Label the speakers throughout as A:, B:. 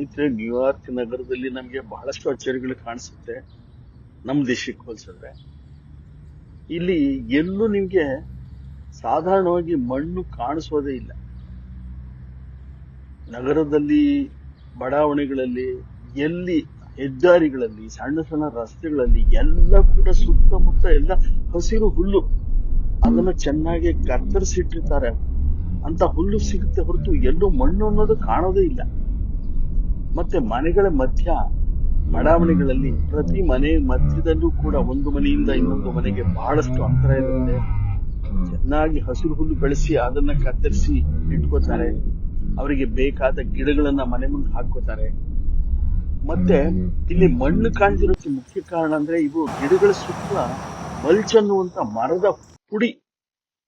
A: ಸ್ನೇಹಿತರೆ, ನ್ಯೂಯಾರ್ಕ್ ನಗರದಲ್ಲಿ ನಮಗೆ ಬಹಳಷ್ಟು ಅಚ್ಚರಿಗಳು ಕಾಣಿಸುತ್ತೆ. ನಮ್ಮ ದೇಶಕ್ಕೆ ಹೋಲಿಸಿದ್ರೆ ಇಲ್ಲಿ ಎಲ್ಲೂ ನಿಮ್ಗೆ ಸಾಧಾರಣವಾಗಿ ಮಣ್ಣು ಕಾಣಿಸೋದೇ ಇಲ್ಲ. ನಗರದಲ್ಲಿ, ಬಡಾವಣೆಗಳಲ್ಲಿ, ಎಲ್ಲಿ ಹೆದ್ದಾರಿಗಳಲ್ಲಿ, ಸಣ್ಣ ಸಣ್ಣ ರಸ್ತೆಗಳಲ್ಲಿ ಎಲ್ಲ ಕೂಡ ಸುತ್ತಮುತ್ತ ಎಲ್ಲ ಹಸಿರು ಹುಲ್ಲು. ಅದನ್ನ ಚೆನ್ನಾಗಿ ಕತ್ತರಿಸಿಟ್ಟಿರ್ತಾರೆ. ಅಂತ ಹುಲ್ಲು ಸಿಗುತ್ತೆ ಹೊರತು ಎಲ್ಲೂ ಮಣ್ಣು ಅನ್ನೋದು ಕಾಣೋದೇ ಇಲ್ಲ. ಮತ್ತೆ ಮನೆಗಳ ಮಧ್ಯ, ಬಡಾವಣೆಗಳಲ್ಲಿ ಪ್ರತಿ ಮನೆ ಮಧ್ಯದಲ್ಲೂ ಕೂಡ ಒಂದು ಮನೆಯಿಂದ ಇನ್ನೊಂದು ಮನೆಗೆ ಬಹಳಷ್ಟು ಅಂತರ ಇರುತ್ತೆ. ಚೆನ್ನಾಗಿ ಹಸಿರು ಹುಲ್ಲು ಬೆಳೆಸಿ ಅದನ್ನ ಕತ್ತರಿಸಿ ಇಟ್ಕೋತಾರೆ. ಅವರಿಗೆ ಬೇಕಾದ ಗಿಡಗಳನ್ನ ಮನೆ ಮುಂದೆ ಹಾಕೋತಾರೆ. ಮತ್ತೆ ಇಲ್ಲಿ ಮಣ್ಣು ಕಾಣ್ದಿರೋಕ್ಕೆ ಮುಖ್ಯ ಕಾರಣ ಅಂದ್ರೆ ಇವು ಗಿಡಗಳ ಸುತ್ತಲ ಮಲ್ಚ್ ಅನ್ನುವಂತ ಮರದ ಪುಡಿ,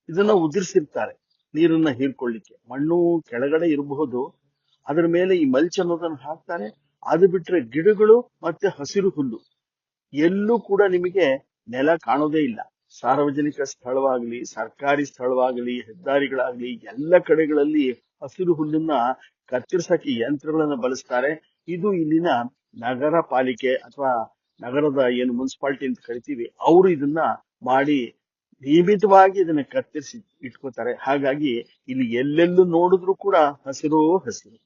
A: ಇದನ್ನ ಉದುರಿಸಿರ್ತಾರೆ ನೀರನ್ನ ಹೀರ್ಕೊಳ್ಳಿಕ್ಕೆ. ಮಣ್ಣು ಕೆಳಗಡೆ ಇರಬಹುದು, ಅದರ ಮೇಲೆ ಈ ಮಲ್ಚ್ ಅನ್ನೋದನ್ನ ಹಾಕ್ತಾರೆ. ಅದು ಬಿಟ್ರೆ ಗಿಡಗಳು ಮತ್ತೆ ಹಸಿರು ಹುಲ್ಲು ಎಲ್ಲೂ ಕೂಡ ನಿಮಗೆ ನೆಲ ಕಾಣೋದೇ ಇಲ್ಲ. ಸಾರ್ವಜನಿಕ ಸ್ಥಳವಾಗಲಿ, ಸರ್ಕಾರಿ ಸ್ಥಳವಾಗಲಿ, ಹೆದ್ದಾರಿಗಳಾಗ್ಲಿ ಎಲ್ಲ ಕಡೆಗಳಲ್ಲಿ ಹಸಿರು ಹುಲ್ಲನ್ನ ಕತ್ತರಿಸಕ್ಕೆ ಯಂತ್ರಗಳನ್ನ ಬಳಸ್ತಾರೆ. ಇದು ಇಲ್ಲಿನ ನಗರ ಪಾಲಿಕೆ ಅಥವಾ ನಗರದ ಏನು ಮುನ್ಸಿಪಾಲಿಟಿ ಅಂತ ಕರಿತೀವಿ, ಅವರು ಇದನ್ನ ಮಾಡಿ ನಿಯಮಿತವಾಗಿ ಇದನ್ನ ಕತ್ತರಿಸಿ ಇಟ್ಕೋತಾರೆ. ಹಾಗಾಗಿ ಇಲ್ಲಿ ಎಲ್ಲೆಲ್ಲೂ ನೋಡಿದ್ರು ಕೂಡ ಹಸಿರು ಹಸಿರು.